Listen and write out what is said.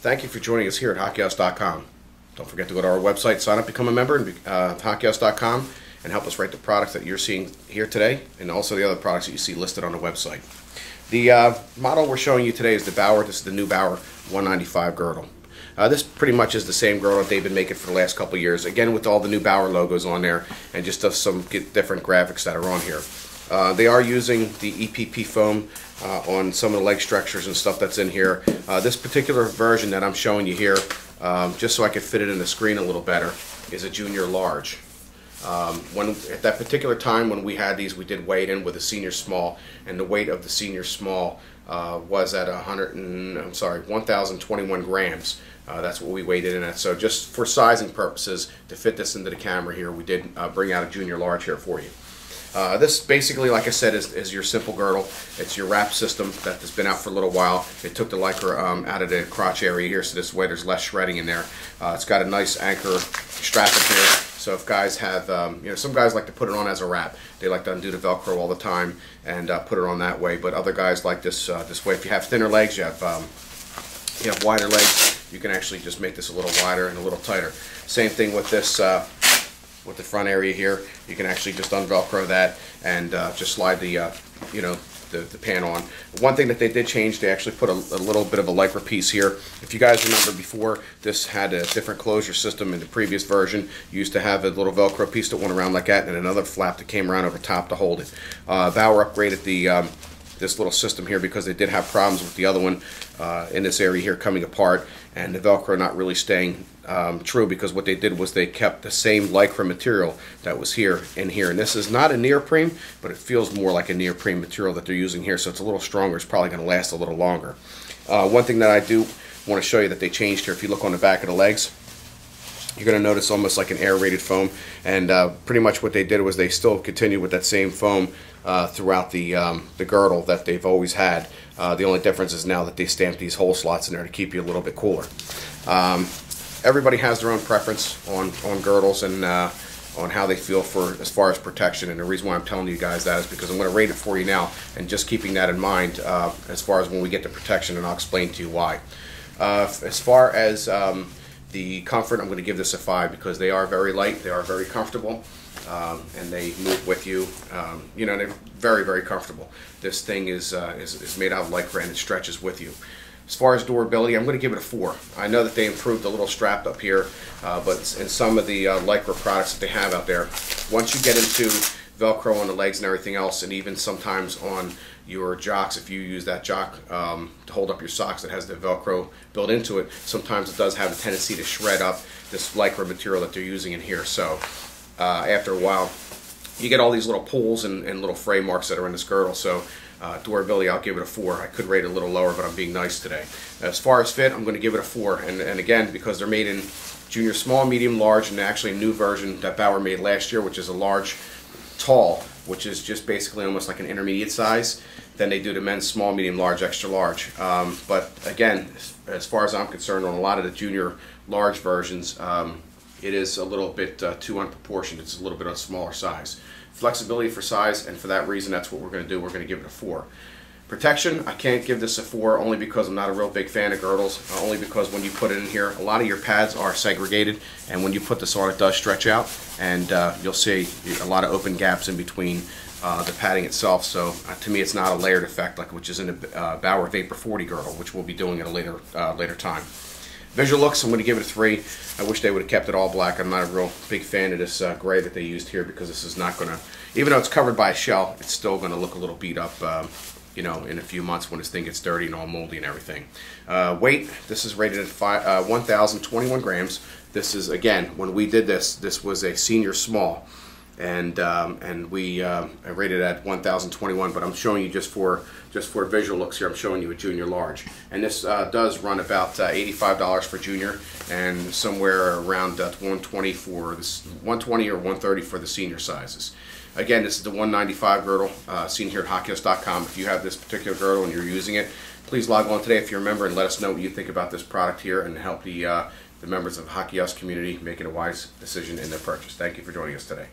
Thank you for joining us here at hockeyhouse.com. Don't forget to go to our website, sign up, become a member at hockeyhouse.com, and help us rate the products that you're seeing here today, and also the other products that you see listed on the website. The model we're showing you today is the Bauer. This is the new Bauer 195 girdle. This pretty much is the same girdle that they've been making for the last couple of years, again with all the new Bauer logos on there and just some different graphics that are on here. They are using the EPP foam on some of the leg structures and stuff that's in here. This particular version that I'm showing you here, just so I could fit it in the screen a little better, is a junior large. At that particular time when we had these, we did weigh it in with a senior small, and the weight of the senior small was at 1,021 grams. That's what we weighed it in at. So just for sizing purposes, to fit this into the camera here, we did bring out a junior large here for you. This basically, like I said, is your simple girdle. It's your wrap system that has been out for a little while. It took the Lycra out of the crotch area here, so this way there's less shredding in there. It's got a nice anchor strap in here, so if guys have, some guys like to put it on as a wrap. They like to undo the Velcro all the time and put it on that way, but other guys like this this way. If you have thinner legs, you have wider legs, you can actually just make this a little wider and a little tighter. Same thing with this. With the front area here, you can actually just unvelcro that and just slide the the pan on. One thing that they did change, they actually put a little bit of a Lycra piece here. If you guys remember before, this had a different closure system in the previous version. You used to have a little Velcro piece that went around like that and another flap that came around over top to hold it. Bauer upgraded the this little system here because they did have problems with the other one in this area here coming apart, and the Velcro not really staying true, because what they did was they kept the same Lycra material that was here in here. And this is not a neoprene, but it feels more like a neoprene material that they're using here, so it's a little stronger. It's probably going to last a little longer. One thing that I do want to show you that they changed here, if you look on the back of the legs, you're going to notice almost like an aerated foam, and pretty much what they did was they still continued with that same foam throughout the girdle that they've always had. The only difference is now that they stamped these hole slots in there to keep you a little bit cooler. Everybody has their own preference on girdles and on how they feel as far as protection, and the reason why I'm telling you guys that is because I'm going to rate it for you now, and just keeping that in mind as far as when we get to protection, and I'll explain to you why. As far as the comfort, I'm going to give this a 5 because they are very light, they are very comfortable, and they move with you. They're very, very comfortable. This thing is made out of Lycra, and it stretches with you. As far as durability, I'm going to give it a 4. I know that they improved a little strap up here, but in some of the Lycra products that they have out there, once you get into Velcro on the legs and everything else, and even sometimes on your jocks, if you use that jock to hold up your socks that has the Velcro built into it, sometimes it does have a tendency to shred up this Lycra material that they're using in here. So after a while, you get all these little pulls and little fray marks that are in this girdle. So durability, I'll give it a 4. I could rate it a little lower, but I'm being nice today. As far as fit, I'm going to give it a 4. And again, because they're made in junior small, medium, large, and actually a new version that Bauer made last year, which is a large tall, which is just basically almost like an intermediate size. Then they do the men's small, medium, large, extra large. But again, as far as I'm concerned, on a lot of the junior large versions, it is a little bit too unproportioned. It's a little bit of a smaller size. Flexibility for size, and for that reason, that's what we're going to do. We're going to give it a 4. Protection, I can't give this a 4 only because I'm not a real big fan of girdles. Only because when you put it in here, a lot of your pads are segregated, and when you put this on, it does stretch out, and you'll see a lot of open gaps in between the padding itself. So to me, it's not a layered effect like which is in the Bauer Vapor 40 girdle, which we'll be doing at a later time. Visual looks, I'm going to give it a 3. I wish they would have kept it all black. I'm not a real big fan of this gray that they used here, because this is not going to, even though it's covered by a shell, it's still going to look a little beat up, in a few months when this thing gets dirty and all moldy and everything. Weight, this is rated at 1,021 grams. This is, again, when we did this was a senior small, and we rated at 1,021. But I'm showing you just for visual looks here, I'm showing you a junior large, and this does run about $85 for junior, and somewhere around 120 for this, 120 or 130 for the senior sizes. Again, this is the 195 girdle, seen here at hockeyhouse.com. If you have this particular girdle and you're using it, please log on today if you're a member and let us know what you think about this product here, and help the members of the Hockey House community making a wise decision in their purchase. Thank you for joining us today.